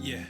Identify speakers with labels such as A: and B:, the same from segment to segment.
A: Yeah.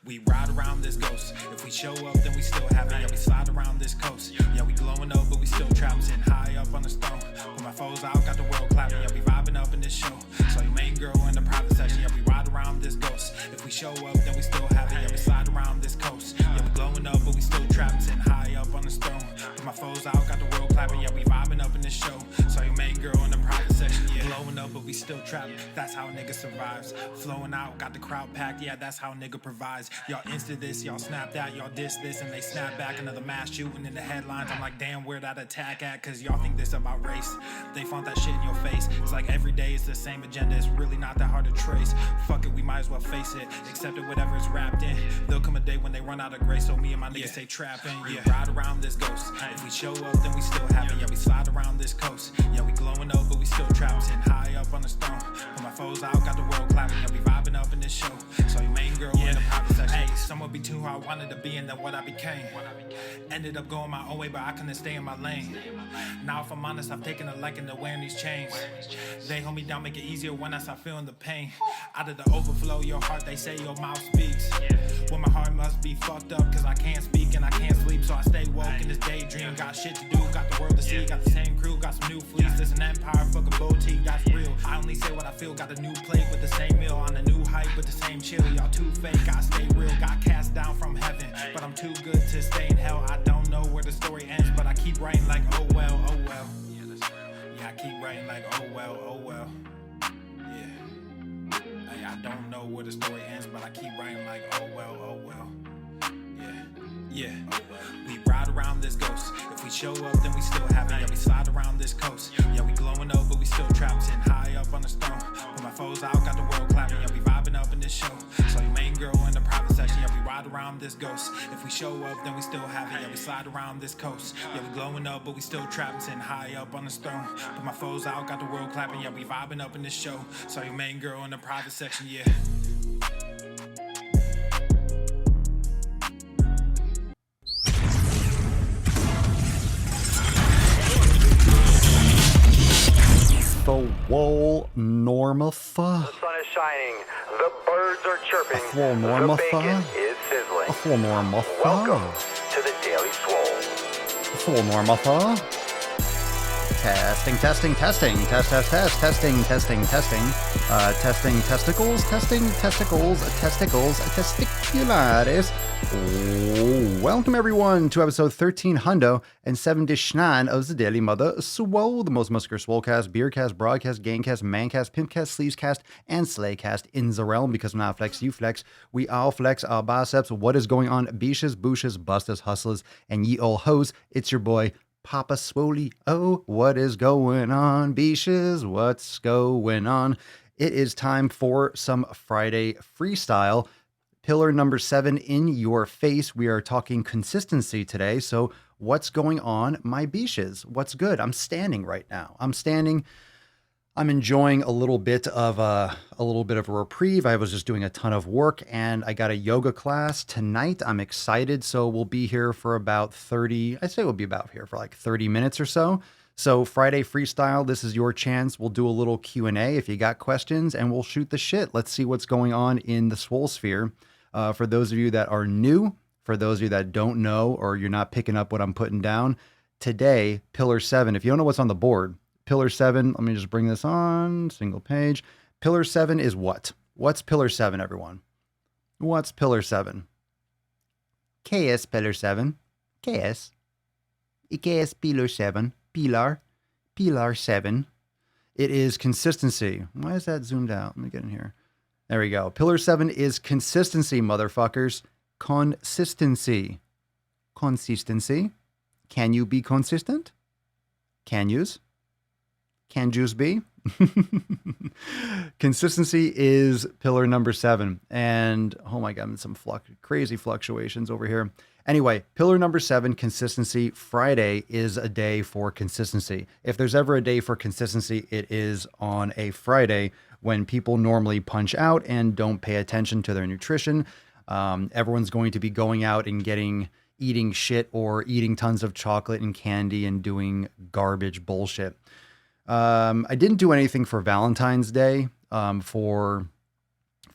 A: We ride around this ghost. If we show up, then we still have it. Yeah, we slide around this coast. Yeah, we glowing up, but we still trapped. Sitting high up on the stone. Put my foes out, got the world clapping. Yeah, we vibing up in this show. So your main girl in the private section. Yeah, we ride around this ghost. If we show up, then we still have it. Yeah, we slide around this coast. Yeah, we glowing up, but we still trapped. Sitting high up on the stone. Put my foes out, got the world clapping. Yeah, we vibing up in this show. So your main girl in the private section. Yeah, glowing up, but we still trapped. That's how a nigga survives. Flowing out, got the crowd packed. Yeah, that's how a nigga provides. Y'all insta this, y'all snap that, y'all diss this, and they snap back. Another mass shooting in the headlines. I'm like, damn, where that attack at? Cause y'all think this about race. They font that shit in your face. It's like every day it's the same agenda. It's really not that hard to trace. Fuck it, we might as well face it. Accept it, whatever it's wrapped in. There'll come a day when they run out of grace. So me and my niggas stay trapping. Yeah, ride around this ghost. If we show up, then we still have it. Yeah, we slide around this coast. Yeah, we glowing up, but we still trapped. Sitting high up on the stone. Put my foes out, got the world clapping. Yeah, we vibing up in this show. So your main girl in the private section. Hey, someone be too hard, I wanted to be, and then what I became. Ended up going my own way, but I couldn't stay in my lane. Now if I'm honest, I've taken a liking to wearing these chains. They hold me down, make it easier when I start feeling the pain. Out of the overflow, your heart, they say your mouth speaks. Well, my heart must be fucked up, cause I can't speak and I can't sleep. So I stay woke in this daydream. Got shit to do, got the world to see. Got the same crew, got some new fleets. There's an empire, fucking boutique, that's real. I only say what I feel, got a new plate with the same meal. On a new hype with the same chill. Y'all too fake, I stay real. Got cast down from heaven, but I'm too good to stay in hell. I don't know where the story ends, but I keep writing like oh well, oh well. Yeah, I keep writing like oh well, oh well. Yeah, hey, I don't know where the story ends, but I keep writing like oh well, oh well. Yeah, we ride around this ghost. If we show up, then we still have it. Yeah, we slide around this coast. Yeah, we glowing up, but we still trapped. Sitting high up on the stone. Put my foes out, got the world clapping. Yeah, we vibing up in this show. So your main girl in the private section. Yeah, we ride around this ghost. If we show up, then we still have it. Yeah, we slide around this coast. Yeah, we glowing up, but we still trapped. Sitting high up on the stone. Put my foes out, got the world clapping. Yeah, we vibing up in this show. So your main girl in the private section. Yeah.
B: Swole Normatha.
C: The sun is shining. The birds are chirping.
B: Swole
C: The
B: Normatha.
C: bacon is sizzling.
B: Swole Normatha.
C: Welcome to the Daily Swole.
B: Swole Normatha. Testing. Testing testicles. Testiculares. Welcome everyone to episode 1379 of the Daily Mother Swole, the most muscular swolecast, beercast, broadcast, gamecast, mancast, pimpcast, sleevescast, and slaycast in the realm. Because when I flex, you flex, we all flex our biceps. What is going on, beaches, booshes, busters, hustlers, and ye old hoes? It's your boy Papa Swole. Oh, what is going on, beaches? What's going on? It is time for some Friday freestyle. Pillar number 7 in your face. We are talking consistency today. So what's going on, my beaches? What's good? I'm standing right now. I'm enjoying a little bit of a reprieve. I was just doing a ton of work and I got a yoga class tonight. I'm excited. So we'll be here for about 30 minutes or so. So Friday freestyle, this is your chance. We'll do a little Q&A if you got questions and we'll shoot the shit. Let's see what's going on in the Swole sphere. For those of you that are new, for those of you that don't know, or you're not picking up what I'm putting down today, Pillar 7, if you don't know what's on the board, Pillar 7, let me just bring this on, single page. Pillar 7 is what? What's Pillar 7, everyone? What's Pillar 7? ¿Qué es Pillar 7? ¿Qué es? ¿Y qué es Pillar 7? Pillar 7. It is consistency. Why is that zoomed out? Let me get in here. There we go. Pillar 7 is consistency, motherfuckers. Consistency. Consistency. Can you be consistent? Can yous? Can yous be? Consistency is pillar number 7. And, oh my God, some crazy fluctuations over here. Anyway, pillar number 7, consistency. Friday is a day for consistency. If there's ever a day for consistency, it is on a Friday when people normally punch out and don't pay attention to their nutrition. Everyone's going to be going out and eating shit or eating tons of chocolate and candy and doing garbage bullshit. I didn't do anything for Valentine's Day for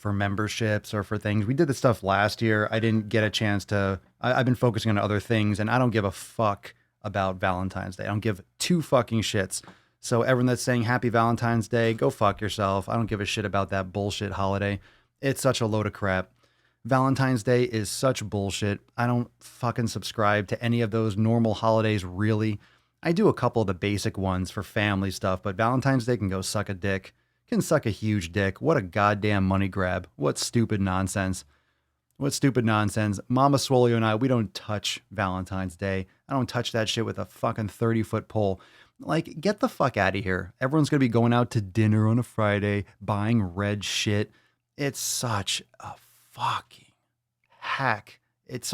B: for memberships or for things. We did the stuff last year. I didn't get a chance to, I've been focusing on other things, and I don't give a fuck about Valentine's Day. I don't give two fucking shits. So everyone that's saying happy Valentine's Day, go fuck yourself. I don't give a shit about that bullshit holiday. It's such a load of crap. Valentine's Day is such bullshit. I don't fucking subscribe to any of those normal holidays, really. I do a couple of the basic ones for family stuff, but Valentine's Day can go suck a dick. Can suck a huge dick. What a goddamn money grab. What stupid nonsense. What stupid nonsense. Mama Swole and I, we don't touch Valentine's Day. I don't touch that shit with a fucking 30-foot pole. Like, get the fuck out of here. Everyone's going to be going out to dinner on a Friday, buying red shit. It's such a fucking hack. It's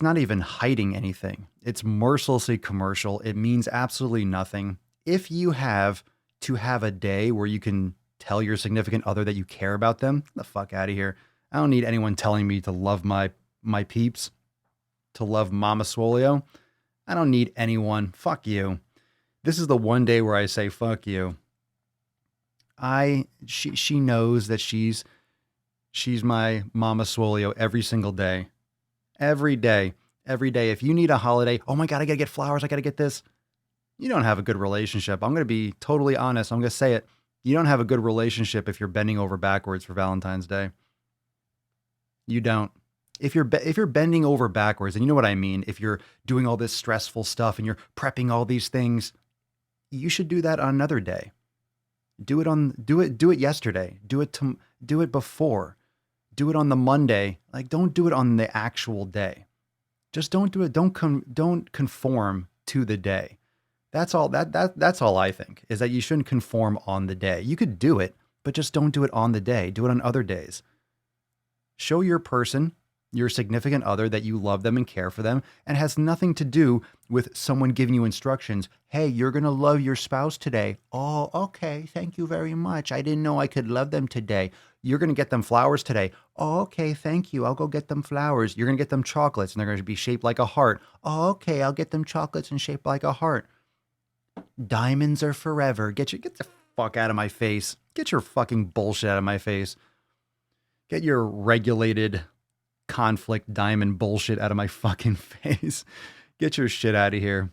B: not even hiding anything. It's mercilessly commercial. It means absolutely nothing. If you have to have a day where you can tell your significant other that you care about them, get the fuck out of here. I don't need anyone telling me to love my peeps, to love Mama Swolio. I don't need anyone. Fuck you. This is the one day where I say fuck you. She knows that she's my Mama Swolio every single day. Every day. If you need a holiday, oh my God, I gotta get flowers. I gotta get this. You don't have a good relationship. I'm going to be totally honest. I'm going to say it. You don't have a good relationship if you're bending over backwards for Valentine's Day. You don't. If you're bending over backwards, and you know what I mean, if you're doing all this stressful stuff and you're prepping all these things, you should do that on another day. Do it yesterday. Do it before. Do it on the Monday. Like, don't do it on the actual day. Just don't do it. Don't conform to the day. That's all that's all I think, is that you shouldn't conform on the day. You could do it, but just don't do it on the day. Do it on other days. Show your person, your significant other, that you love them and care for them, and has nothing to do with someone giving you instructions. Hey, you're going to love your spouse today. Oh, okay. Thank you very much. I didn't know I could love them today. You're going to get them flowers today. Oh, okay. Thank you. I'll go get them flowers. You're going to get them chocolates, and they're going to be shaped like a heart. Oh, okay. I'll get them chocolates and shaped like a heart. Diamonds are forever. Get the fuck out of my face. Get your fucking bullshit out of my face. Get your regulated conflict diamond bullshit out of my fucking face. Get your shit out of here.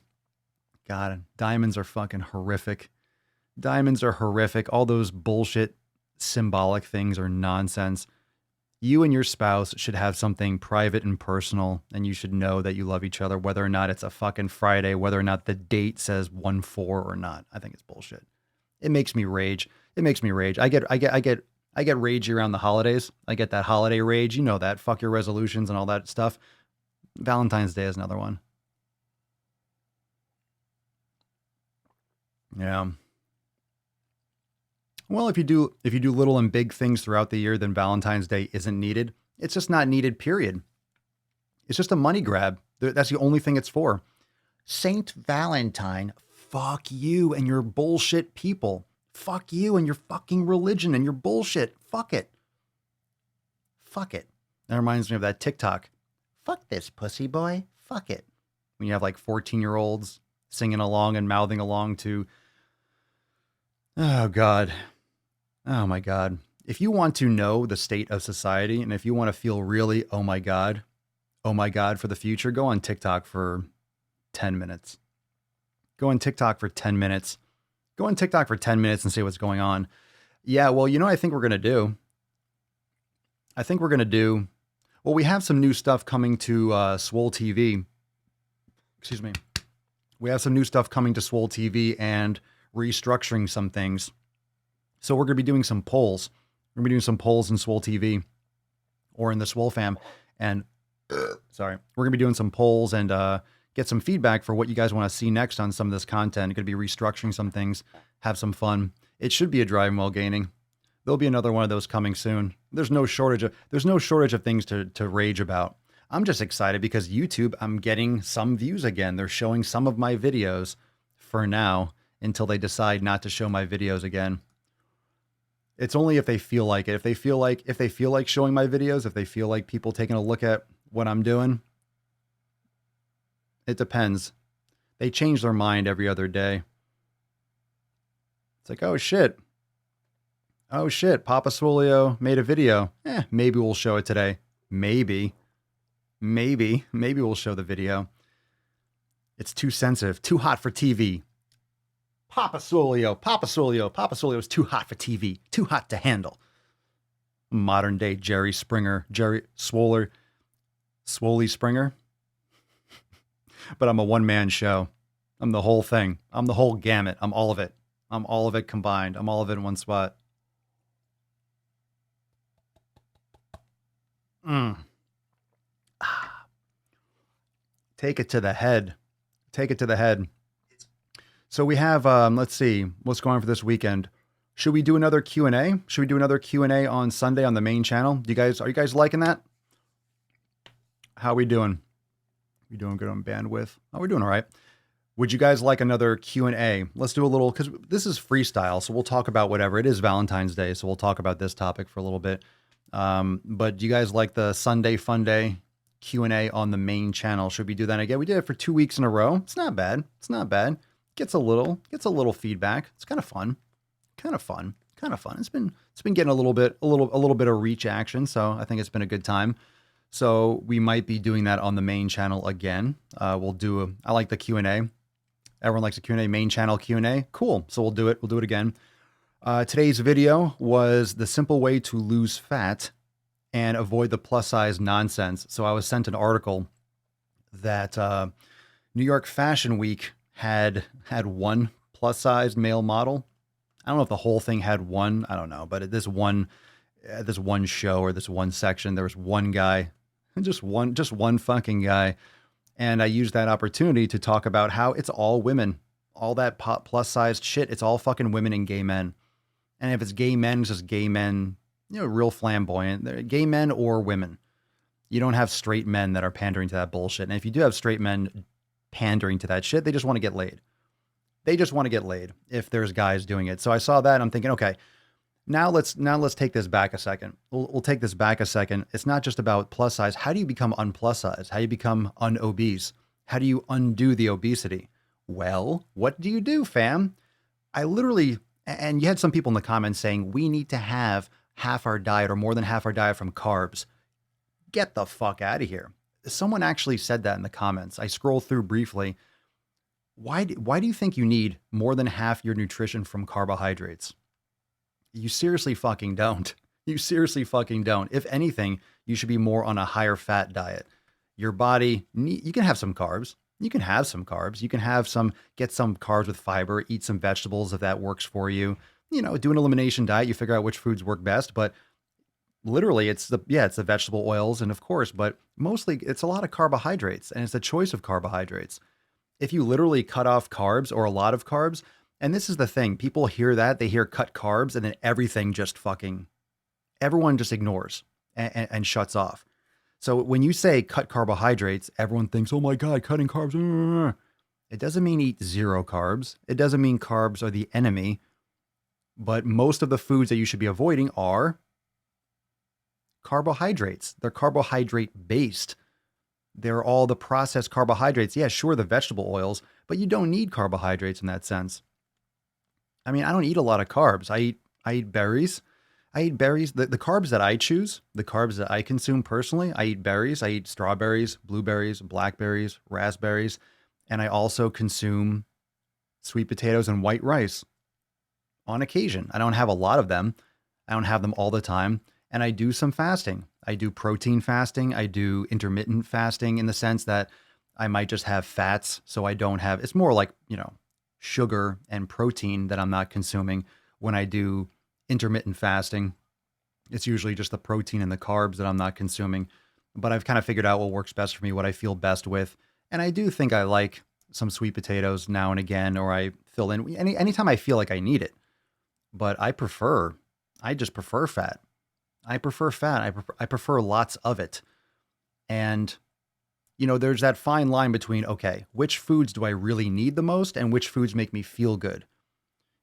B: God, diamonds are fucking horrific. Diamonds are horrific. All those bullshit symbolic things are nonsense. You and your spouse should have something private and personal, and you should know that you love each other, whether or not it's a fucking Friday, whether or not the date says 1/4 or not. I think it's bullshit. It makes me rage. I get ragey around the holidays. I get that holiday rage. You know that. Fuck your resolutions and all that stuff. Valentine's Day is another one. Yeah. Well, if you do little and big things throughout the year, then Valentine's Day isn't needed. It's just not needed, period. It's just a money grab. That's the only thing it's for. Saint Valentine, fuck you and your bullshit people. Fuck you and your fucking religion and your bullshit. Fuck it. Fuck it. That reminds me of that TikTok. Fuck this pussy boy. Fuck it. When you have like 14-year-olds singing along and mouthing along to, oh God. Oh my God. If you want to know the state of society, and if you want to feel really, oh my God for the future, go on TikTok for 10 minutes. Go on TikTok for 10 minutes. Go on TikTok for 10 minutes and see what's going on. Yeah, well, you know what I think we're going to do? Well, we have some new stuff coming to Swole TV. Excuse me. We have some new stuff coming to Swole TV and restructuring some things. So we're going to be doing some polls. We're going to be doing some polls in Swole TV or in the SwoleFam. And we're going to be doing some polls and get some feedback for what you guys want to see next on some of this content. Going to be restructuring some things, have some fun. It should be a driving while gaining. There'll be another one of those coming soon. There's no shortage of things to rage about. I'm just excited because YouTube, I'm getting some views again. They're showing some of my videos for now until they decide not to show my videos again. It's only if they feel like it. If they feel like showing my videos, if they feel like people taking a look at what I'm doing, it depends. They change their mind every other day. It's like, oh shit. Oh shit, Papa Swolio made a video. Maybe we'll show it today. Maybe we'll show the video. It's too sensitive, too hot for TV. Papa Swolio is too hot for TV, too hot to handle. Modern day Jerry Springer, Jerry Swoler, Swoley Springer. But I'm a one-man show. I'm the whole thing. I'm the whole gamut. I'm all of it. I'm all of it combined. I'm all of it in one spot. Take it to the head. Take it to the head. So we have, let's see, what's going on for this weekend. Should we do another Q&A? Should we do another Q&A on Sunday on the main channel? Are you guys liking that? How are we doing? We doing good on bandwidth? Oh, we're doing all right. Would you guys like another Q&A? Let's do a little, because this is freestyle, so we'll talk about whatever. It is Valentine's Day, so we'll talk about this topic for a little bit. But do you guys like the Sunday Fun Day Q&A on the main channel? Should we do that again? We did it for 2 weeks in a row. It's not bad. It's not bad. Gets a little feedback. It's kind of fun. It's been getting a little bit of reach action. So I think it's been a good time. So we might be doing that on the main channel again. I like the Q&A. Everyone likes the Q&A, main channel Q&A. Cool. So we'll do it. We'll do it again. Today's video was the simple way to lose fat and avoid the plus size nonsense. So I was sent an article that New York Fashion Week had one plus size male model. I don't know if the whole thing had one. I don't know, but at this one show or this one section, there was one guy, just one fucking guy. And I used that opportunity to talk about how it's all women, all that plus sized shit. It's all fucking women and gay men. And if it's gay men, it's just gay men, real flamboyant. They're gay men or women. You don't have straight men that are pandering to that bullshit. And if you do have straight men pandering to that shit, they just want to get laid. They just want to get laid if there's guys doing it. So I saw that and I'm thinking, okay, now let's take this back a second. We'll take this back a second. It's not just about plus size. How do you become unplus size? How do you become unobese? How do you undo the obesity? Well, what do you do, fam? And you had some people in the comments saying we need to have half our diet or more than half our diet from carbs. Get the fuck out of here. Someone actually said that in the comments. I scrolled through briefly. Why do you think you need more than half your nutrition from carbohydrates? You seriously fucking don't. You seriously fucking don't. If anything, you should be more on a higher fat diet. Your body, you can have some carbs. You can have some carbs. You can get some carbs with fiber, eat some vegetables if that works for you. Do an elimination diet. You figure out which foods work best, but literally it's the vegetable oils. And of course, but mostly it's a lot of carbohydrates and it's a choice of carbohydrates. If you literally cut off carbs or a lot of carbs, and this is the thing, people hear that, they hear cut carbs, and then everyone just ignores and shuts off. So when you say cut carbohydrates, everyone thinks, oh my God, cutting carbs. It doesn't mean eat zero carbs. It doesn't mean carbs are the enemy. But most of the foods that you should be avoiding are carbohydrates. They're carbohydrate based. They're all the processed carbohydrates. Yeah, sure, the vegetable oils, but you don't need carbohydrates in that sense. I mean, I don't eat a lot of carbs. I eat berries. The carbs that I choose, the carbs that I consume personally, I eat berries. I eat strawberries, blueberries, blackberries, raspberries, and I also consume sweet potatoes and white rice on occasion. I don't have a lot of them. I don't have them all the time. And I do some fasting. I do protein fasting. I do intermittent fasting in the sense that I might just have fats. So I don't have, it's more like, sugar and protein that I'm not consuming when I do intermittent fasting. It's usually just the protein and the carbs that I'm not consuming, but I've kind of figured out what works best for me, what I feel best with. And I do think I like some sweet potatoes now and again, or I fill in anytime I feel like I need it, but I just prefer fat. I prefer lots of it. And there's that fine line between, okay, which foods do I really need the most and which foods make me feel good?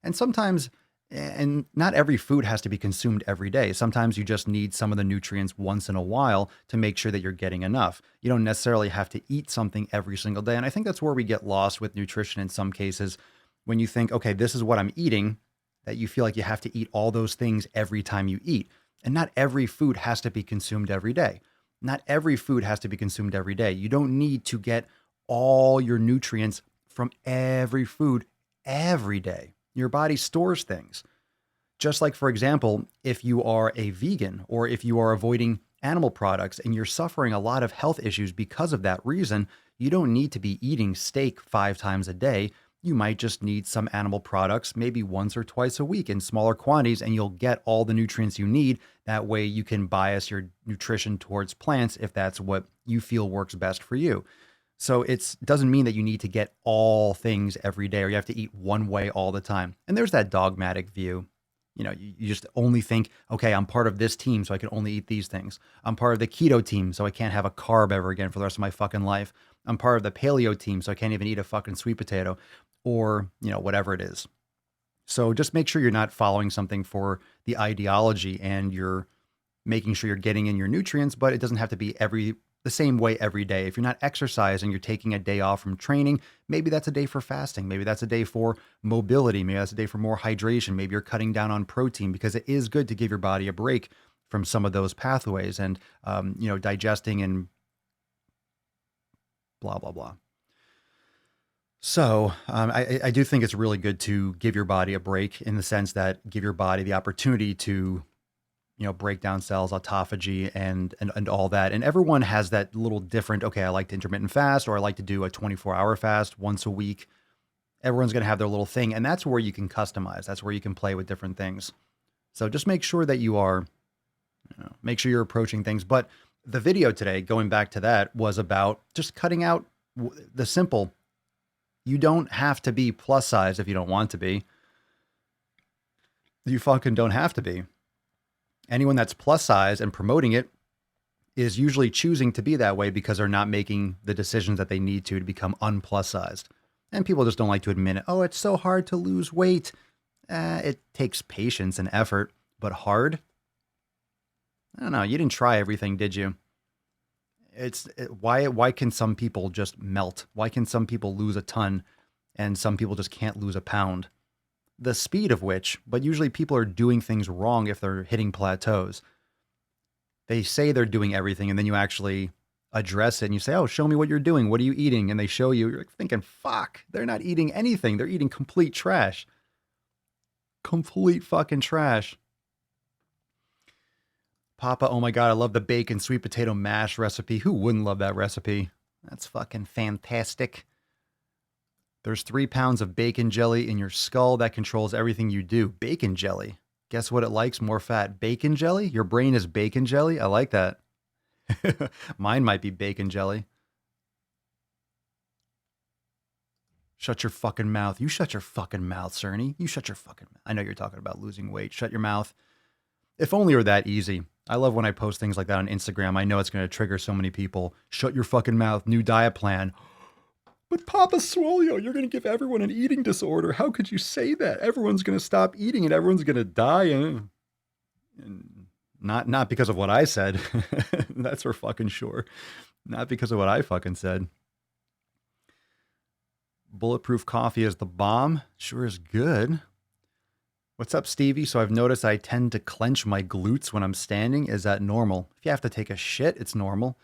B: And sometimes, and not every food has to be consumed every day. Sometimes you just need some of the nutrients once in a while to make sure that you're getting enough. You don't necessarily have to eat something every single day. And I think that's where we get lost with nutrition in some cases. When you think, okay, this is what I'm eating, that you feel like you have to eat all those things every time you eat. And not every food has to be consumed every day. Not every food has to be consumed every day. You don't need to get all your nutrients from every food every day. Your body stores things. Just like, for example, if you are a vegan or if you are avoiding animal products and you're suffering a lot of health issues because of that reason, you don't need to be eating steak 5 times a day. You might just need some animal products maybe once or twice a week in smaller quantities, and you'll get all the nutrients you need. That way you can bias your nutrition towards plants if that's what you feel works best for you. So it doesn't mean that you need to get all things every day or you have to eat one way all the time. And there's that dogmatic view. You just only think, okay, I'm part of this team, so I can only eat these things. I'm part of the keto team, so I can't have a carb ever again for the rest of my fucking life. I'm part of the paleo team, so I can't even eat a fucking sweet potato or, whatever it is. So just make sure you're not following something for the ideology and you're making sure you're getting in your nutrients, but it doesn't have to be the same way every day. If you're not exercising, you're taking a day off from training, maybe that's a day for fasting. Maybe that's a day for mobility. Maybe that's a day for more hydration. Maybe you're cutting down on protein because it is good to give your body a break from some of those pathways and, digesting and blah, blah, blah. So I do think it's really good to give your body a break in the sense that give your body the opportunity to break down cells, autophagy, and all that. And everyone has that little different, okay, I like to intermittent fast, or I like to do a 24-hour fast once a week. Everyone's going to have their little thing. And that's where you can customize. That's where you can play with different things. So just make sure that make sure you're approaching things. But the video today, going back to that, was about just cutting out the simple. You don't have to be plus size if you don't want to be. You fucking don't have to be. Anyone that's plus size and promoting it is usually choosing to be that way because they're not making the decisions that they need to become unplus sized. And people just don't like to admit it. Oh, it's so hard to lose weight. It takes patience and effort, but hard? I don't know. You didn't try everything, did you? Why can some people just melt? Why can some people lose a ton and some people just can't lose a pound? The speed of which, but usually people are doing things wrong if they're hitting plateaus. They say they're doing everything and then you actually address it and you say, oh, show me what you're doing. What are you eating? And they show you, you're thinking, fuck, they're not eating anything. They're eating complete trash. Complete fucking trash. Papa, oh my God, I love the bacon sweet potato mash recipe. Who wouldn't love that recipe? That's fucking fantastic. There's 3 pounds of bacon jelly in your skull that controls everything you do. Bacon jelly. Guess what it likes? More fat. Bacon jelly? Your brain is bacon jelly? I like that. Mine might be bacon jelly. Shut your fucking mouth. You shut your fucking mouth, Cerny. You shut your fucking mouth. I know you're talking about losing weight. Shut your mouth. If only it were that easy. I love when I post things like that on Instagram. I know it's going to trigger so many people. Shut your fucking mouth. New diet plan. But Papa Swole, you're going to give everyone an eating disorder. How could you say that? Everyone's going to stop eating and everyone's going to die. And not because of what I said. That's for fucking sure. Not because of what I fucking said. Bulletproof coffee is the bomb. Sure is good. What's up, Stevie? So I've noticed I tend to clench my glutes when I'm standing. Is that normal? If you have to take a shit, it's normal.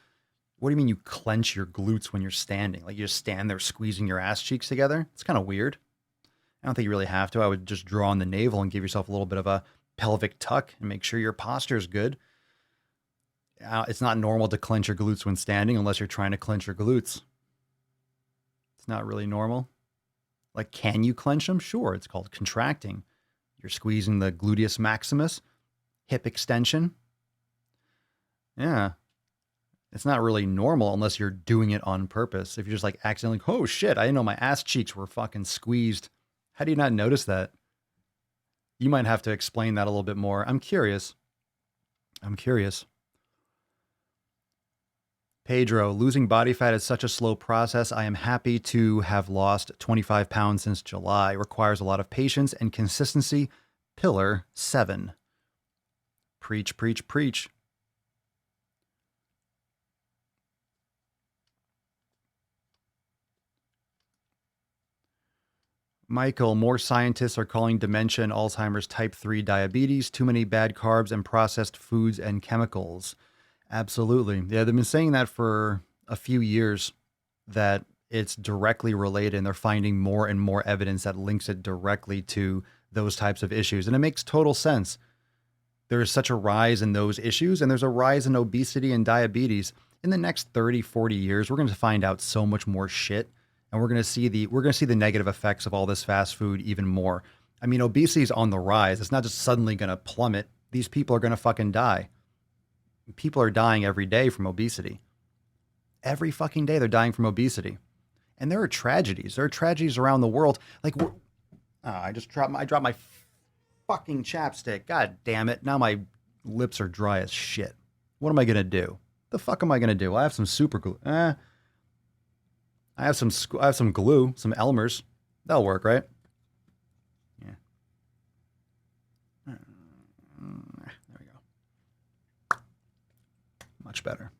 B: What do you mean you clench your glutes when you're standing? Like you just stand there squeezing your ass cheeks together? It's kind of weird. I don't think you really have to. I would just draw on the navel and give yourself a little bit of a pelvic tuck and make sure your posture is good. It's not normal to clench your glutes when standing unless you're trying to clench your glutes. It's not really normal. Like, can you clench them? Sure, it's called contracting. You're squeezing the gluteus maximus, hip extension. Yeah. It's not really normal unless you're doing it on purpose. If you're just like accidentally, oh shit, I didn't know my ass cheeks were fucking squeezed. How do you not notice that? You might have to explain that a little bit more. I'm curious. Pedro, losing body fat is such a slow process. I am happy to have lost 25 pounds since July. It requires a lot of patience and consistency. Pillar 7. Preach, preach, preach. Michael, more scientists are calling dementia and Alzheimer's type 3 diabetes, too many bad carbs and processed foods and chemicals. Absolutely. Yeah, they've been saying that for a few years, that it's directly related, and they're finding more and more evidence that links it directly to those types of issues. And it makes total sense. There is such a rise in those issues, and there's a rise in obesity and diabetes. In the next 30, 40 years, we're going to find out so much more shit, and we're going to see the negative effects of all this fast food even more. I mean, obesity is on the rise. It's not just suddenly going to plummet. These people are going to fucking die. People are dying every day from obesity. Every fucking day they're dying from obesity. And there are tragedies. There are tragedies around the world. Like, I dropped my fucking chapstick. God damn it. Now my lips are dry as shit. What am I going to do? The fuck am I going to do? I have some super glue. I have some glue, some Elmer's. That'll work, right? Yeah. There we go. Much better.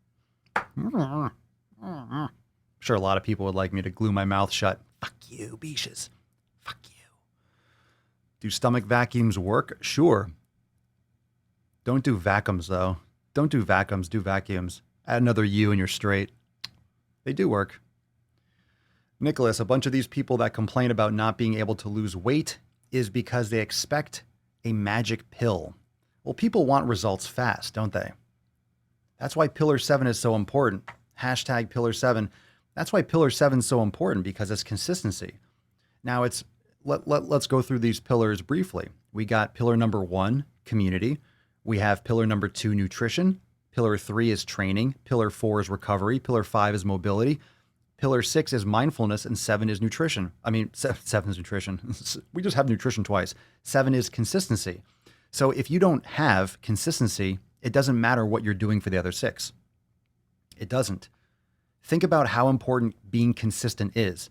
B: I'm sure a lot of people would like me to glue my mouth shut. Fuck you, Beaches. Fuck you. Do stomach vacuums work? Sure. Don't do vacuums, though. Don't do vacuums, do vacuums. Add another U and you're straight. They do work. Nicholas, a bunch of these people that complain about not being able to lose weight is because they expect a magic pill. Well, people want results fast, don't they? That's why Pillar 7 is so important. Hashtag Pillar 7. That's why Pillar 7 is so important, because it's consistency. Now, let's go through these pillars briefly. We got pillar number 1, community. We have pillar number 2, nutrition. Pillar 3 is training. Pillar 4 is recovery. Pillar 5 is mobility. Pillar 6 is mindfulness, and 7 is nutrition. I mean, 7 is nutrition. We just have nutrition twice. 7 is consistency. So if you don't have consistency, it doesn't matter what you're doing for the other 6. It doesn't. Think about how important being consistent is.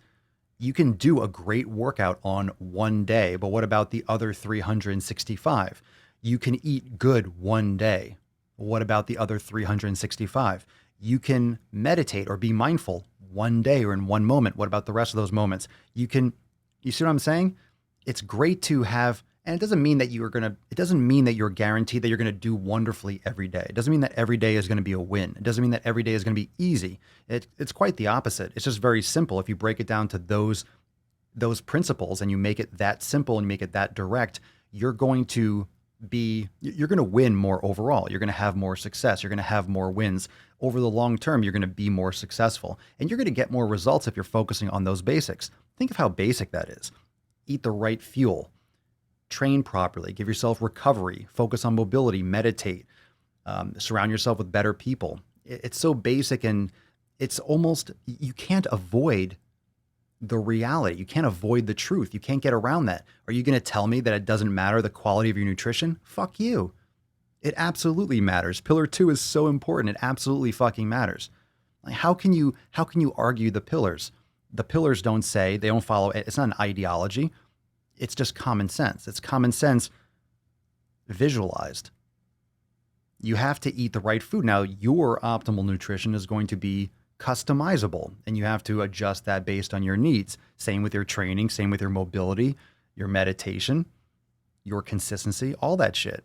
B: You can do a great workout on one day, but what about the other 365? You can eat good one day. What about the other 365? You can meditate or be mindful one day or in one moment. What about the rest of those moments? You see what I'm saying? It's great to have, and it doesn't mean that you're guaranteed that you're going to do wonderfully every day. It doesn't mean that every day is going to be a win. It doesn't mean that every day is going to be easy. It's quite the opposite. It's just very simple. If you break it down to those principles and you make it that simple and make it that direct, you're going to win more overall. You're going to have more success. You're going to have more wins. Over the long term, you're going to be more successful. And you're going to get more results if you're focusing on those basics. Think of how basic that is. Eat the right fuel. Train properly. Give yourself recovery. Focus on mobility. Meditate. Surround yourself with better people. It's so basic, and it's almost, you can't avoid the reality. You can't avoid the truth. You can't get around that. Are you going to tell me that it doesn't matter the quality of your nutrition? Fuck you. It absolutely matters. Pillar 2 is so important. It absolutely fucking matters. Like, how can you argue the pillars? The pillars don't follow it. It's not an ideology. It's just common sense. It's common sense visualized. You have to eat the right food. Now, your optimal nutrition is going to be customizable, and you have to adjust that based on your needs. Same with your training, same with your mobility, your meditation, your consistency, all that shit.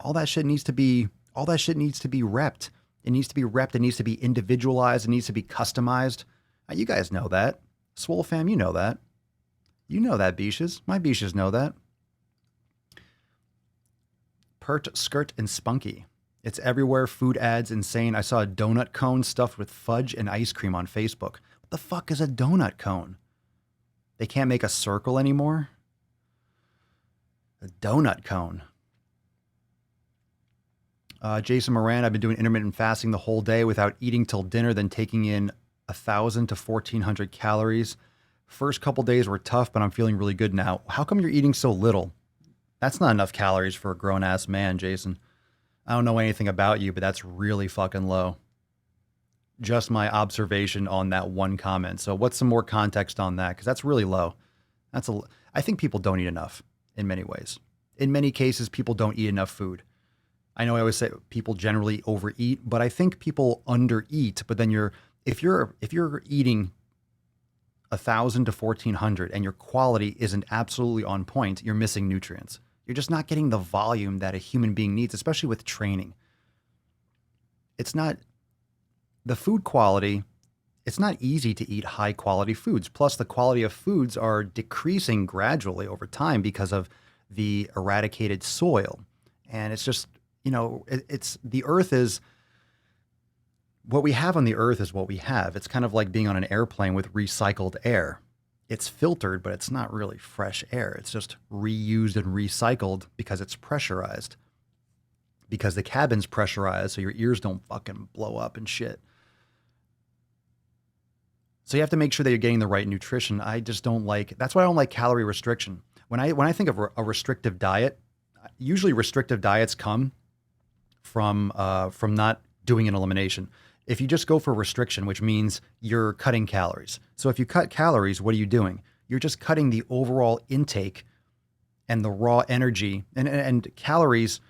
B: All that shit needs to be repped. It needs to be repped. It needs to be individualized. It needs to be customized. You guys know that. SwoleFam, you know that. You know that, Beaches. My Beaches know that. Pert, skirt, and spunky. It's everywhere. Food ads, insane. I saw a donut cone stuffed with fudge and ice cream on Facebook. What the fuck is a donut cone? They can't make a circle anymore? A donut cone. Jason Moran, I've been doing intermittent fasting the whole day without eating till dinner, then taking in 1,000 to 1,400 calories. First couple days were tough, but I'm feeling really good now. How come you're eating so little? That's not enough calories for a grown-ass man, Jason. I don't know anything about you, but that's really fucking low. Just my observation on that one comment. So what's some more context on that? Because that's really low. I think people don't eat enough in many ways. In many cases, people don't eat enough food. I know I always say people generally overeat, but I think people undereat. But then if you're eating 1,000 to 1,400 and your quality isn't absolutely on point, you're missing nutrients. You're just not getting the volume that a human being needs, especially with training. It's not the food quality. It's not easy to eat high quality foods. Plus, the quality of foods are decreasing gradually over time because of the eradicated soil. And it's just, it's the earth is what we have on the earth is what we have. It's kind of like being on an airplane with recycled air. It's filtered, but it's not really fresh air. It's just reused and recycled because it's pressurized. Because the cabin's pressurized, so your ears don't fucking blow up and shit. So you have to make sure that you're getting the right nutrition. I just don't like, that's why I don't like calorie restriction. When I think of a restrictive diet, usually restrictive diets come from not doing an elimination. If you just go for restriction, which means you're cutting calories. So if you cut calories, what are you doing? You're just cutting the overall intake and the raw energy. And calories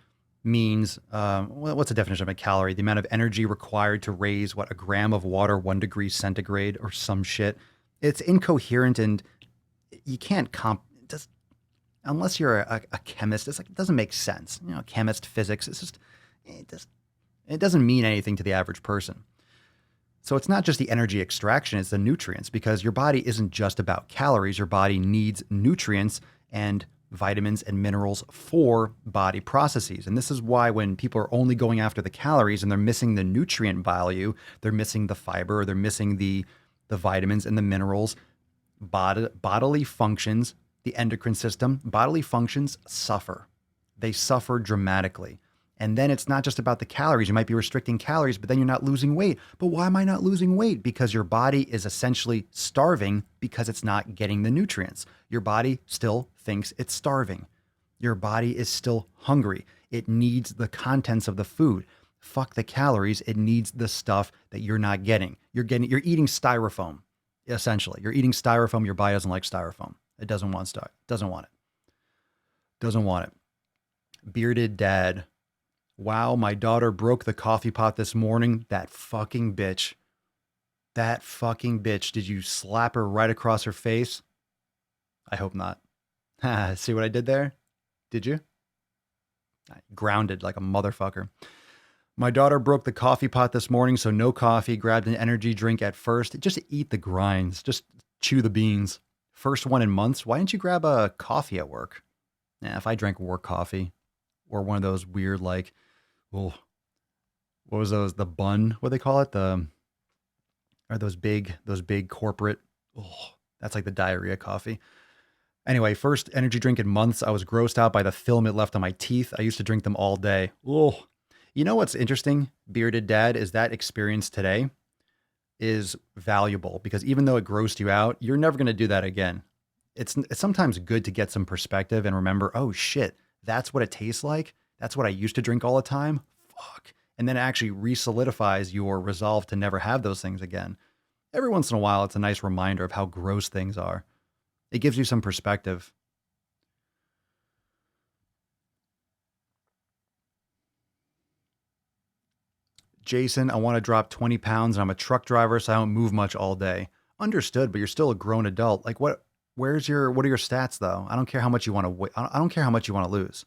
B: means, what's the definition of a calorie? The amount of energy required to raise, a gram of water, 1 degree centigrade or some shit. It's incoherent and you can't unless you're a chemist, it's like, it doesn't make sense. Chemist, physics, it's just, it doesn't mean anything to the average person. So it's not just the energy extraction, it's the nutrients, because your body isn't just about calories. Your body needs nutrients and vitamins and minerals for body processes. And this is why when people are only going after the calories and they're missing the nutrient value, they're missing the fiber, or they're missing the vitamins and the minerals, bodily functions, the endocrine system, bodily functions suffer. They suffer dramatically. And then it's not just about the calories. You might be restricting calories, but then you're not losing weight. But why am I not losing weight? Because your body is essentially starving because it's not getting the nutrients. Your body still thinks it's starving. Your body is still hungry. It needs the contents of the food. Fuck the calories. It needs the stuff that you're not getting. You're eating styrofoam, essentially. You're eating styrofoam. Your body doesn't like styrofoam. It doesn't want it. Bearded dad. Wow, my daughter broke the coffee pot this morning. That fucking bitch. Did you slap her right across her face? I hope not. See what I did there? Did you? Grounded like a motherfucker. My daughter broke the coffee pot this morning, so no coffee. Grabbed an energy drink at first. Just eat the grinds. Just chew the beans. First one in months. Why didn't you grab a coffee at work? If I drank work coffee or one of those weird, like, what was those? The bun? What do they call it? Are those big corporate? That's like the diarrhea coffee. Anyway, first energy drink in months. I was grossed out by the film it left on my teeth. I used to drink them all day. You know what's interesting, bearded dad, is that experience today is valuable because even though it grossed you out, you're never going to do that again. It's sometimes good to get some perspective and remember, oh shit, that's what it tastes like. That's what I used to drink all the time. Fuck. And then it actually re-solidifies your resolve to never have those things again. Every once in a while, it's a nice reminder of how gross things are. It gives you some perspective. Jason, I want to drop 20 pounds and I'm a truck driver, so I don't move much all day. Understood, but you're still a grown adult. Like what are your stats though? I don't care how much you want to I don't care how much you want to lose.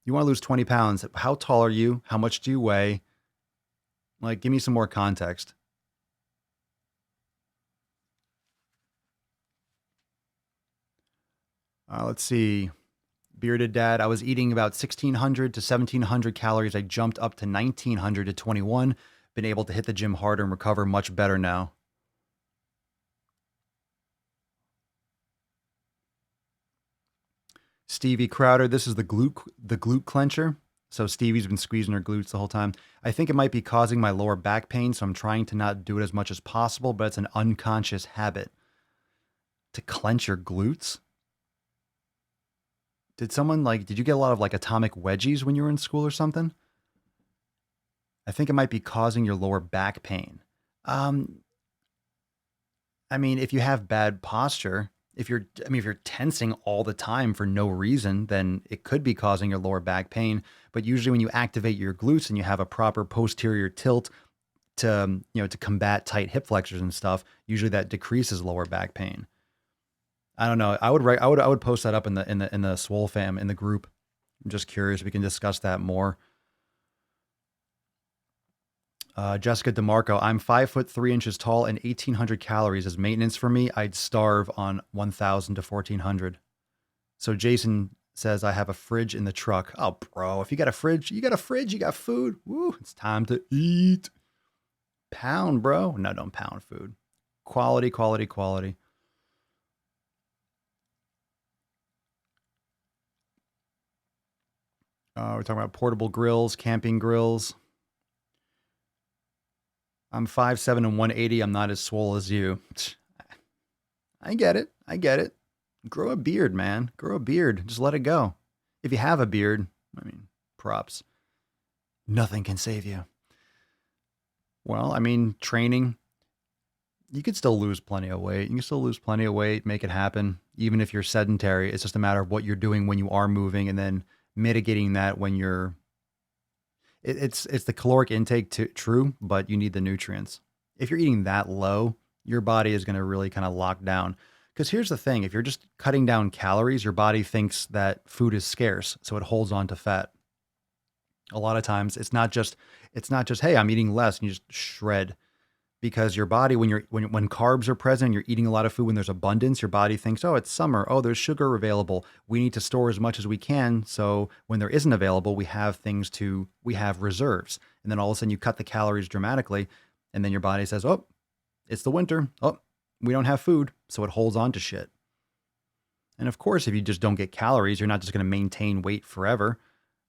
B: You want to lose 20 pounds. How tall are you? How much do you weigh? Like, give me some more context. Let's see. Bearded dad, I was eating about 1,600 to 1,700 calories. I jumped up to 1,900 to 21. Been able to hit the gym harder and recover much better now. Stevie Crowder, this is the glute clencher. So Stevie's been squeezing her glutes the whole time. I think it might be causing my lower back pain, so I'm trying to not do it as much as possible, but it's an unconscious habit. To clench your glutes? Did you get a lot of like atomic wedgies when you were in school or something? I think it might be causing your lower back pain. I mean, if you have bad posture, if you're tensing all the time for no reason, then it could be causing your lower back pain. But usually when you activate your glutes and you have a proper posterior tilt, to combat tight hip flexors and stuff. Usually that decreases lower back pain. I don't know. I would post that up in the SwoleFam in the group. I'm just curious. We can discuss that more. Jessica DeMarco, I'm 5'3" tall and 1,800 calories as maintenance for me. I'd starve on 1,000 to 1,400. So Jason says I have a fridge in the truck. Oh, bro, if you got a fridge, you got food. Woo, it's time to eat. Pound, bro. No, don't pound food. Quality, quality, quality. We're talking about portable grills, camping grills. I'm 5'7" and 180. I'm not as swole as you. I get it. I get it. Grow a beard, man. Grow a beard. Just let it go. If you have a beard, I mean, props. Nothing can save you. Well, I mean, training, you could still lose plenty of weight. You can still lose plenty of weight, make it happen. Even if you're sedentary, it's just a matter of what you're doing when you are moving and then mitigating that when you're, it's the caloric intake true, but you need the nutrients. If you're eating that low, your body is going to really kind of lock down. Because here's the thing, if you're just cutting down calories, your body thinks that food is scarce, so it holds on to fat. A lot of times it's not just, hey, I'm eating less and you just shred. Because your body, when carbs are present, you're eating a lot of food, when there's abundance, your body thinks, oh, it's summer. Oh, there's sugar available. We need to store as much as we can. So when there isn't available, we have reserves. And then all of a sudden you cut the calories dramatically. And then your body says, oh, it's the winter. Oh, we don't have food. So it holds on to shit. And of course, if you just don't get calories, you're not just going to maintain weight forever,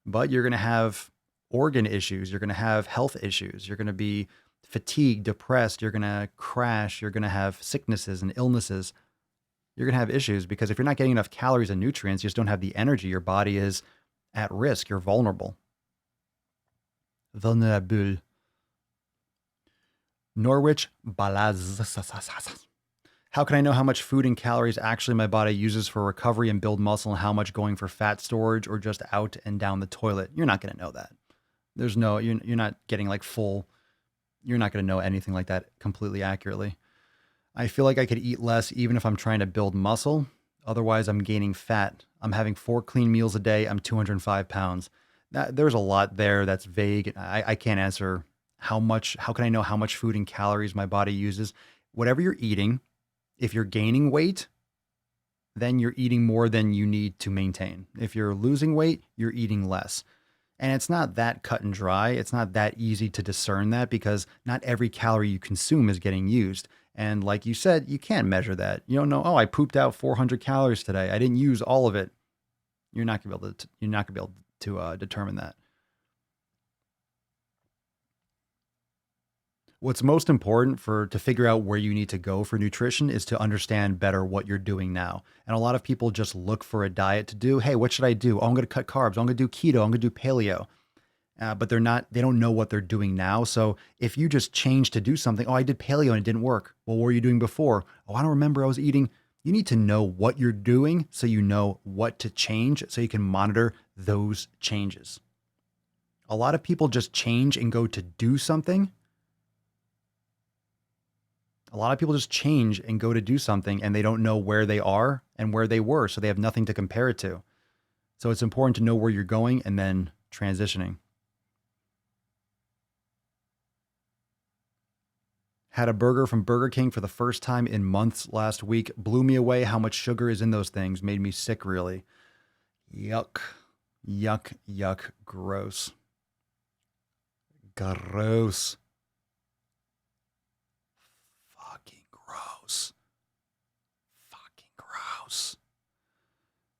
B: but you're going to have organ issues. You're going to have health issues. You're going to be fatigued, depressed, you're going to crash, you're going to have sicknesses and illnesses. You're going to have issues because if you're not getting enough calories and nutrients, you just don't have the energy. Your body is at risk. You're vulnerable. Vulnerable. Norwich Balaz. How can I know how much food and calories actually my body uses for recovery and build muscle and how much going for fat storage or just out and down the toilet? You're not going to know that. There's no, you're not getting like full. You're not going to know anything like that completely accurately. I feel like I could eat less even if I'm trying to build muscle. Otherwise, I'm gaining fat. I'm having 4 clean meals a day. I'm 205 pounds. There's a lot there that's vague. I can't answer how much. How can I know how much food and calories my body uses? Whatever you're eating, if you're gaining weight, then you're eating more than you need to maintain. If you're losing weight, you're eating less. And it's not that cut and dry. It's not that easy to discern that because not every calorie you consume is getting used. And like you said, you can't measure that. You don't know, oh, I pooped out 400 calories today. I didn't use all of it. You're not going to be able to determine that. What's most important to figure out where you need to go for nutrition is to understand better what you're doing now. And a lot of people just look for a diet to do. Hey, what should I do? Oh, I'm going to cut carbs. I'm going to do keto. I'm going to do paleo. But they don't know what they're doing now. So if you just change to do something, oh, I did paleo and it didn't work. Well, what were you doing before? Oh, I don't remember. I was eating. You need to know what you're doing so you know what to change so you can monitor those changes. A lot of people just change and go to do something. A lot of people just change and go to do something and they don't know where they are and where they were. So they have nothing to compare it to. So it's important to know where you're going and then transitioning. Had a burger from Burger King for the first time in months last week. Blew me away how much sugar is in those things. Made me sick, really. Yuck. Yuck, yuck, gross. Gross. Fucking gross.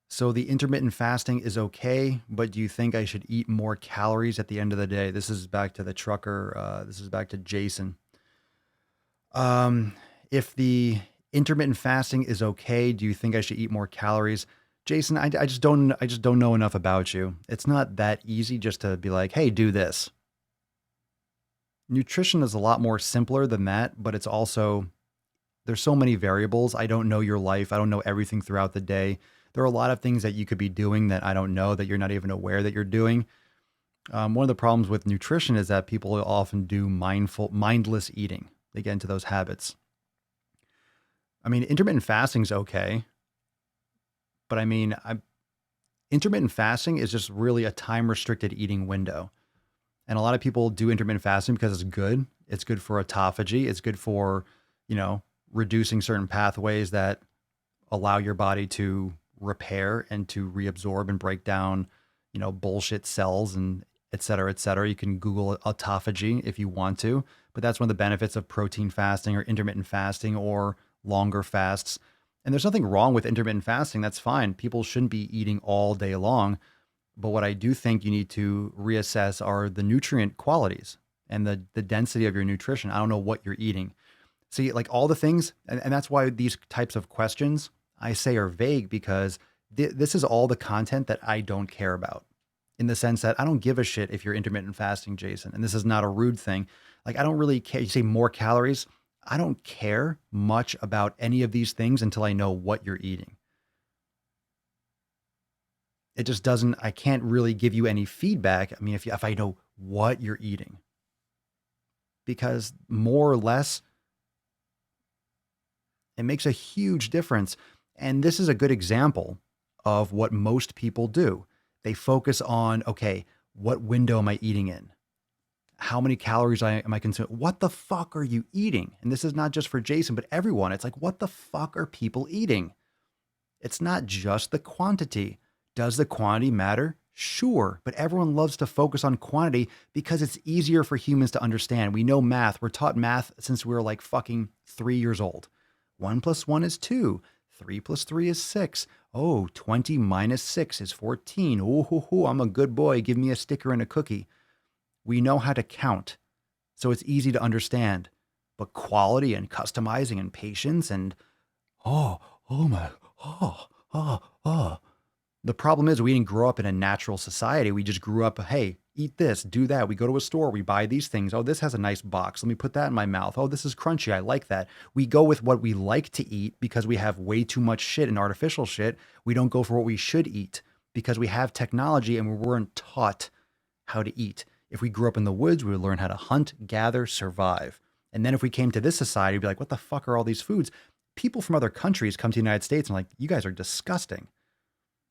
B: So the intermittent fasting is okay, but do you think I should eat more calories at the end of the day? This is back to the trucker. This is back to Jason. If the intermittent fasting is okay, do you think I should eat more calories? Jason, I just don't know enough about you. It's not that easy just to be like, hey, do this. Nutrition is a lot more simpler than that, but it's also, there's so many variables. I don't know your life. I don't know everything throughout the day. There are a lot of things that you could be doing that I don't know, that you're not even aware that you're doing. One of the problems with nutrition is that people often do mindless eating. They get into those habits. I mean, intermittent fasting is okay, but I mean, intermittent fasting is just really a time restricted eating window. And a lot of people do intermittent fasting because it's good. It's good for autophagy. It's good for, you know, reducing certain pathways that allow your body to repair and to reabsorb and break down, you know, bullshit cells and et cetera, et cetera. You can Google autophagy if you want to, but that's one of the benefits of protein fasting or intermittent fasting or longer fasts. And there's nothing wrong with intermittent fasting. That's fine. People shouldn't be eating all day long. But what I do think you need to reassess are the nutrient qualities and the density of your nutrition. I don't know what you're eating. See, like all the things, and that's why these types of questions I say are vague, because this is all the content that I don't care about, in the sense that I don't give a shit if you're intermittent fasting, Jason. And this is not a rude thing. Like, I don't really care. You say more calories. I don't care much about any of these things until I know what you're eating. It just doesn't, I can't really give you any feedback. I mean, if I know what you're eating, because more or less, it makes a huge difference. And this is a good example of what most people do. They focus on, okay, what window am I eating in? How many calories am I consuming? What the fuck are you eating? And this is not just for Jason, but everyone. It's like, what the fuck are people eating? It's not just the quantity. Does the quantity matter? Sure, but everyone loves to focus on quantity because it's easier for humans to understand. We know math. We're taught math since we were like fucking 3 years old. 1 + 1 is 2. 3 + 3 is 6. Oh, 20 - 6 is 14. Oh, I'm a good boy. Give me a sticker and a cookie. We know how to count, so it's easy to understand. But quality and customizing and patience and oh my, oh. The problem is we didn't grow up in a natural society. We just grew up, hey, eat this, do that. We go to a store, we buy these things. Oh, this has a nice box. Let me put that in my mouth. Oh, this is crunchy. I like that. We go with what we like to eat because we have way too much shit and artificial shit. We don't go for what we should eat because we have technology and we weren't taught how to eat. If we grew up in the woods, we would learn how to hunt, gather, survive. And then if we came to this society, we'd be like, what the fuck are all these foods? People from other countries come to the United States and like, you guys are disgusting.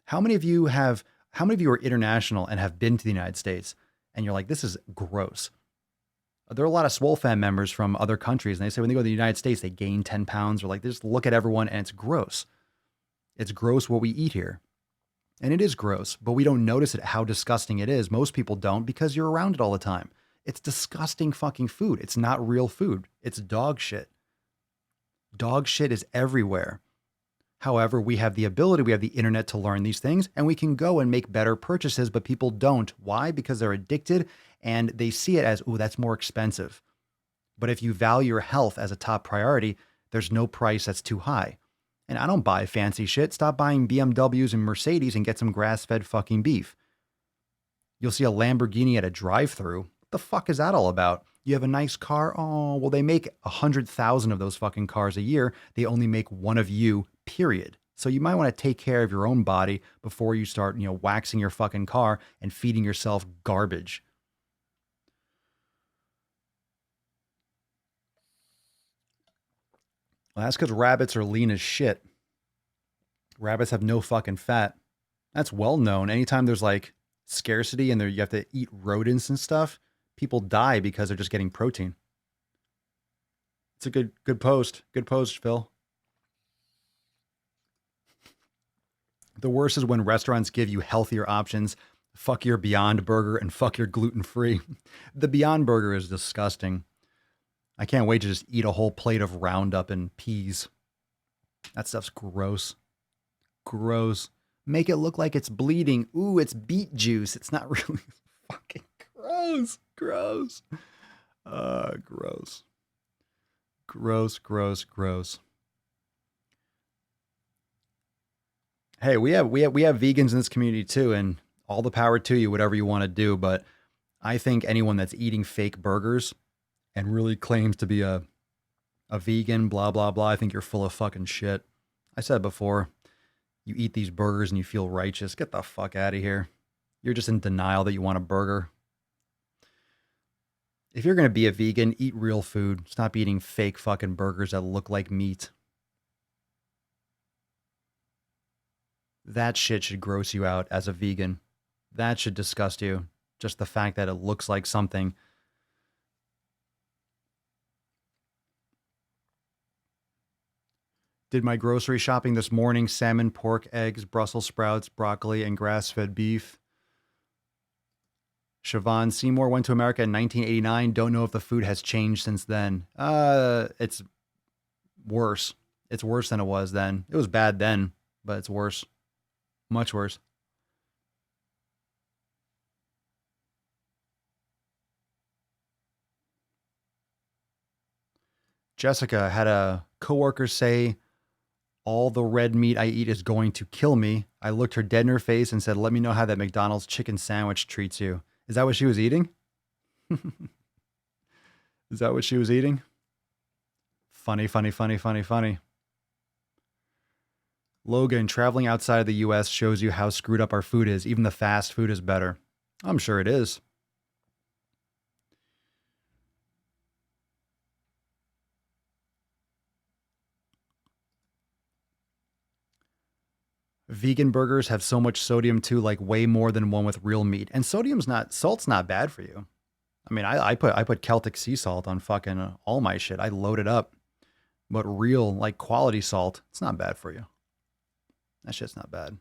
B: How many of you are international and have been to the United States and you're like, this is gross? There are a lot of SwoleFam members from other countries, and they say when they go to the United States, they gain 10 pounds, or like, they just look at everyone and it's gross. It's gross what we eat here. And it is gross, but we don't notice it, how disgusting it is. Most people don't because you're around it all the time. It's disgusting fucking food. It's not real food. It's dog shit. Dog shit is everywhere. However, we have the ability, we have the internet to learn these things, and we can go and make better purchases, but people don't. Why? Because they're addicted and they see it as, oh, that's more expensive. But if you value your health as a top priority, there's no price that's too high. And I don't buy fancy shit. Stop buying BMWs and Mercedes and get some grass-fed fucking beef. You'll see a Lamborghini at a drive-thru. What the fuck is that all about? You have a nice car? Oh, well, they make 100,000 of those fucking cars a year. They only make one of you, period. So you might want to take care of your own body before you start, waxing your fucking car and feeding yourself garbage. Well, that's because rabbits are lean as shit. Rabbits have no fucking fat. That's well known. Anytime there's like scarcity and you have to eat rodents and stuff, people die because they're just getting protein. It's a good post. Good post, Phil. The worst is when restaurants give you healthier options. Fuck your Beyond Burger and fuck your gluten-free. The Beyond Burger is disgusting. I can't wait to just eat a whole plate of Roundup and peas. That stuff's gross. Gross. Make it look like it's bleeding. Ooh, it's beet juice. It's not really. Fucking gross. Gross. Gross. Gross. Hey, we have vegans in this community too, and all the power to you, whatever you want to do. But I think anyone that's eating fake burgers and really claims to be a vegan, blah, blah, blah, I think you're full of fucking shit. I said before, you eat these burgers and you feel righteous. Get the fuck out of here. You're just in denial that you want a burger. If you're going to be a vegan, eat real food. Stop eating fake fucking burgers that look like meat. That shit should gross you out as a vegan. That should disgust you. Just the fact that it looks like something. Did my grocery shopping this morning. Salmon, pork, eggs, Brussels sprouts, broccoli, and grass-fed beef. Siobhan Seymour went to America in 1989. Don't know if the food has changed since then. It's worse. It's worse than it was then. It was bad then, but it's worse. Much worse. Jessica had a coworker say, all the red meat I eat is going to kill me. I looked her dead in her face and said, let me know how that McDonald's chicken sandwich treats you. Is that what she was eating? Is that what she was eating? Funny, funny, funny, funny, funny. Logan, traveling outside of the US shows you how screwed up our food is. Even the fast food is better. I'm sure it is. Vegan burgers have so much sodium too, like way more than one with real meat. And salt's not bad for you. I mean, I put Celtic sea salt on fucking all my shit. I load it up. But real, like quality salt, it's not bad for you. That shit's not bad.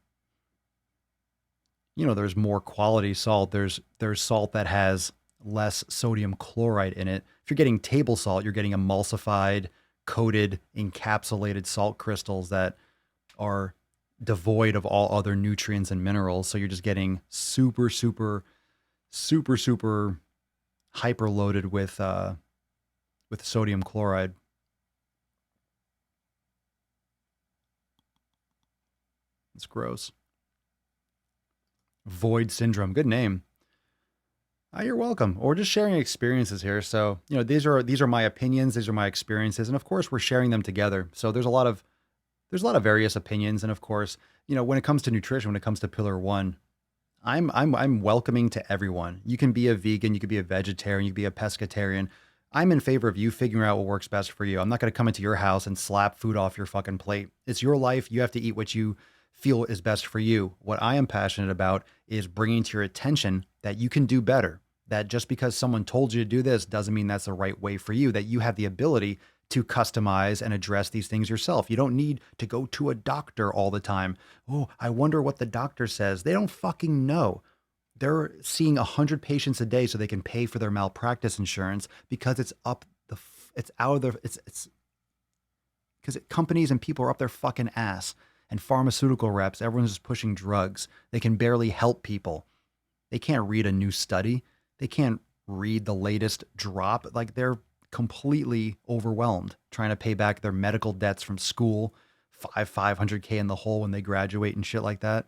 B: You know, there's more quality salt. There's salt that has less sodium chloride in it. If you're getting table salt, you're getting emulsified, coated, encapsulated salt crystals that are devoid of all other nutrients and minerals. So you're just getting super, super, super, super hyper loaded with sodium chloride. It's gross. Void syndrome. Good name. You're welcome. Or just sharing experiences here. So, you know, these are my opinions, these are my experiences, and of course we're sharing them together. So there's a lot of various opinions, and of course, you know, when it comes to nutrition, when it comes to pillar one, I'm welcoming to everyone. You can be a vegan, you could be a vegetarian, you could be a pescatarian. I'm in favor of you figuring out what works best for you. I'm not going to come into your house and slap food off your fucking plate. It's your life. You have to eat what you feel is best for you. What I am passionate about is bringing to your attention that you can do better. That just because someone told you to do this doesn't mean that's the right way for you, that you have the ability to customize and address these things yourself. You don't need to go to a doctor all the time. Oh, I wonder what the doctor says. They don't fucking know. They're seeing 100 patients a day so they can pay for their malpractice insurance because it's because companies and people are up their fucking ass, and pharmaceutical reps, everyone's just pushing drugs. They can barely help people. They can't read a new study. They can't read the latest drop. Like, they're completely overwhelmed trying to pay back their medical debts from school, $500K in the hole when they graduate and shit like that.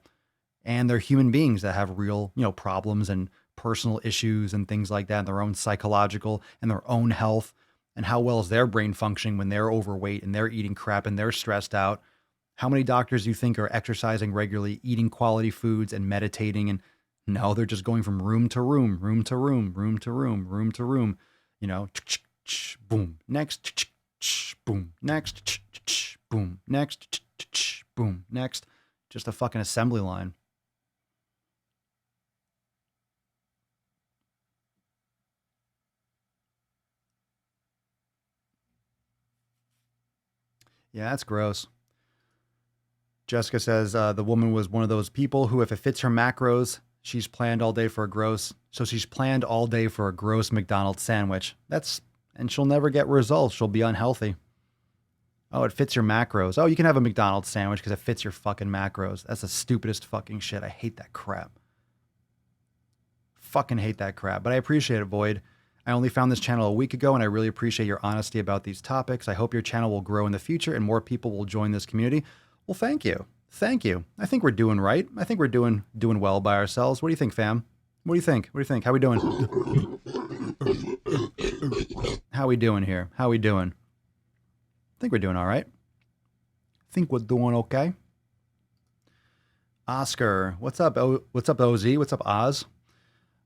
B: And they're human beings that have real, you know, problems and personal issues and things like that, and their own psychological and their own health, and how well is their brain functioning when they're overweight and they're eating crap and they're stressed out. How many doctors do you think are exercising regularly, eating quality foods and meditating? And no, they're just going from room to room, room to room, room to room, room to room, you know, boom, next, boom, next, boom, next, boom, next. Just a fucking assembly line. Yeah, that's gross. Jessica says the woman was one of those people who, if it fits her macros, she's planned all day for a gross. So she's planned all day for a gross McDonald's sandwich. And she'll never get results. She'll be unhealthy. Oh, it fits your macros. Oh, you can have a McDonald's sandwich because it fits your fucking macros. That's the stupidest fucking shit. I hate that crap. Fucking hate that crap. But I appreciate it, Void. I only found this channel a week ago, and I really appreciate your honesty about these topics. I hope your channel will grow in the future and more people will join this community. Well, thank you. Thank you. I think we're doing right. I think we're doing well by ourselves. What do you think, fam? What do you think? What do you think? How we doing? How we doing here? How we doing? I think we're doing all right. I think we're doing okay. Oscar, what's up? What's up, OZ? What's up, Oz?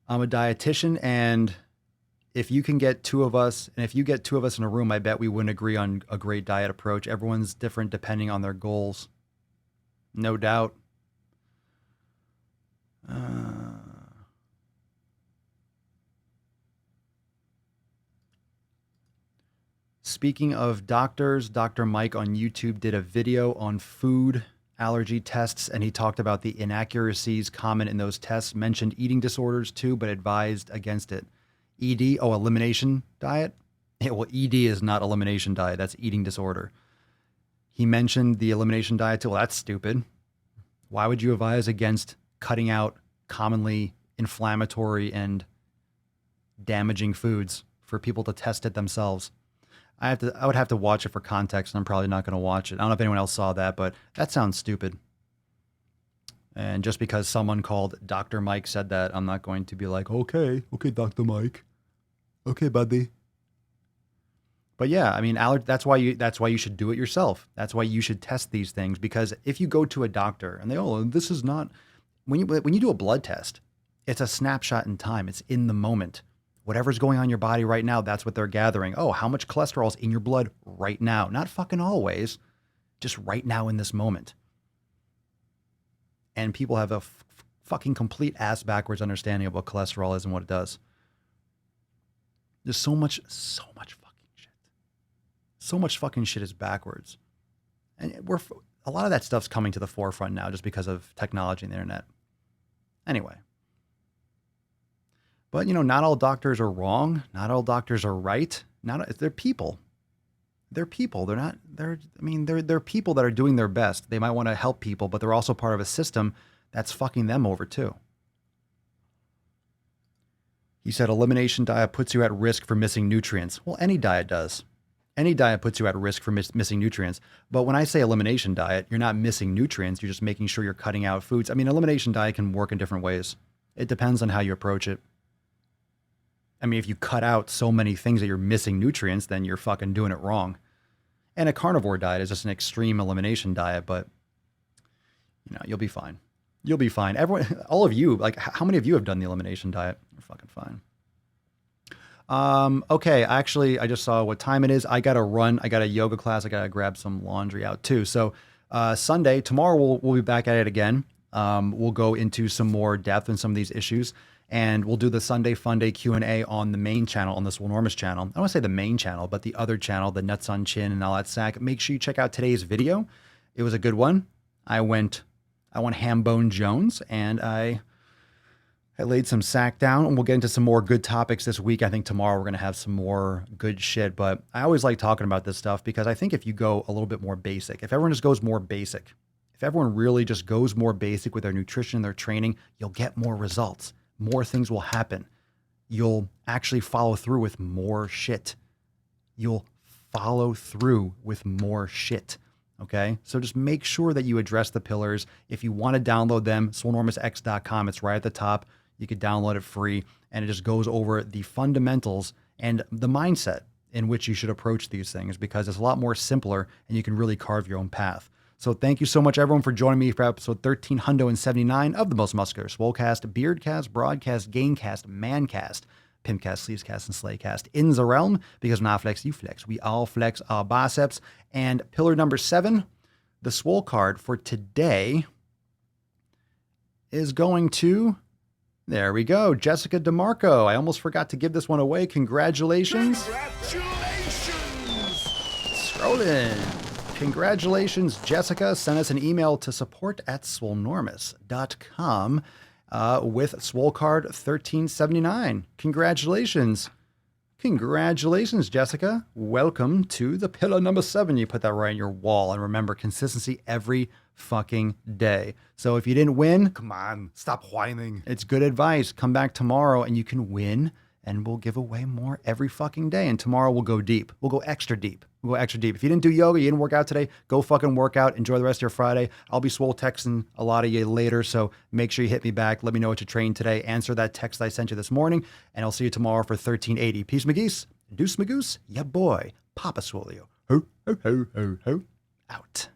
B: I'm a dietitian, and if you can get two of us, and if you get two of us in a room, I bet we wouldn't agree on a great diet approach. Everyone's different depending on their goals. No doubt. Speaking of doctors, Dr. Mike on YouTube did a video on food allergy tests, and he talked about the inaccuracies common in those tests, mentioned eating disorders too, but advised against it. ED, elimination diet? Yeah, well, ED is not elimination diet. That's eating disorder. He mentioned the elimination diet too. Well, that's stupid. Why would you advise against cutting out commonly inflammatory and damaging foods for people to test it themselves? I would have to watch it for context, and I'm probably not going to watch it. I don't know if anyone else saw that, but that sounds stupid. And just because someone called Dr. Mike said that, I'm not going to be like, okay, Dr. Mike. Okay, buddy. But yeah, I mean, that's why you should do it yourself. That's why you should test these things, because if you go to a doctor and this is not, when you do a blood test, it's a snapshot in time. It's in the moment. Whatever's going on in your body right now, that's what they're gathering. Oh, how much cholesterol is in your blood right now? Not fucking always, just right now in this moment. And people have a fucking complete ass backwards understanding of what cholesterol is and what it does. There's so much fucking shit. So much fucking shit is backwards. And a lot of that stuff's coming to the forefront now just because of technology and the internet. Anyway. But, not all doctors are wrong. Not all doctors are right. They're people. They're people. They're people that are doing their best. They might want to help people, but they're also part of a system that's fucking them over too. He said elimination diet puts you at risk for missing nutrients. Well, any diet does. Any diet puts you at risk for missing nutrients. But when I say elimination diet, you're not missing nutrients. You're just making sure you're cutting out foods. I mean, elimination diet can work in different ways. It depends on how you approach it. I mean, if you cut out so many things that you're missing nutrients, then you're fucking doing it wrong. And a carnivore diet is just an extreme elimination diet, but you'll be fine. You'll be fine. Everyone, all of you, like how many of you have done the elimination diet? You're fucking fine. Okay. Actually, I just saw what time it is. I got to run. I got a yoga class. I got to grab some laundry out too. So, Sunday, tomorrow, we'll be back at it again. We'll go into some more depth in some of these issues. And we'll do the Sunday Fun Day Q&A on the main channel, on the Swolenormous channel. I don't want to say the main channel, but the other channel, the Nuts on Chin and all that sack. Make sure you check out today's video. It was a good one. I went Hambone Jones, and I laid some sack down, and we'll get into some more good topics this week. I think tomorrow we're going to have some more good shit, but I always like talking about this stuff because I think if you go a little bit more basic, if everyone just goes more basic, if everyone really just goes more basic with their nutrition, their training, you'll get more results. More things will happen. You'll actually follow through with more shit. You'll follow through with more shit. Okay? So just make sure that you address the pillars. If you want to download them, swolenormousx.com. It's right at the top. You could download it free, and it just goes over the fundamentals and the mindset in which you should approach these things, because it's a lot more simpler and you can really carve your own path. So thank you so much, everyone, for joining me for episode 1379 of the Most Muscular Swolecast, Beardcast, Broadcast, Gaincast, Mancast, Pimpcast, Sleevescast, and Slaycast in the realm, because when I flex, you flex. We all flex our biceps. And pillar number 7, the Swole card for today is going to, there we go, Jessica DeMarco. I almost forgot to give this one away. Congratulations. Scrolling. Congratulations, Jessica. Send us an email to support@swolenormous.com with Swole card 1379. Congratulations. Congratulations, Jessica. Welcome to the pillar number 7. You put that right on your wall. And remember, consistency every fucking day. So if you didn't win,
D: Come on, stop whining.
B: it's good advice. Come back tomorrow and you can win, and we'll give away more every fucking day. And tomorrow we'll go deep. We'll go extra deep. We'll go extra deep. If you didn't do yoga, you didn't work out today, go fucking work out. Enjoy the rest of your Friday. I'll be Swole texting a lot of you later, so make sure you hit me back. Let me know what you trained today. Answer that text I sent you this morning, and I'll see you tomorrow for 1380. Peace, McGeese. Deuce, Magoose. Ya boy. Papa Swole you. Ho, ho, ho, ho, ho. Out.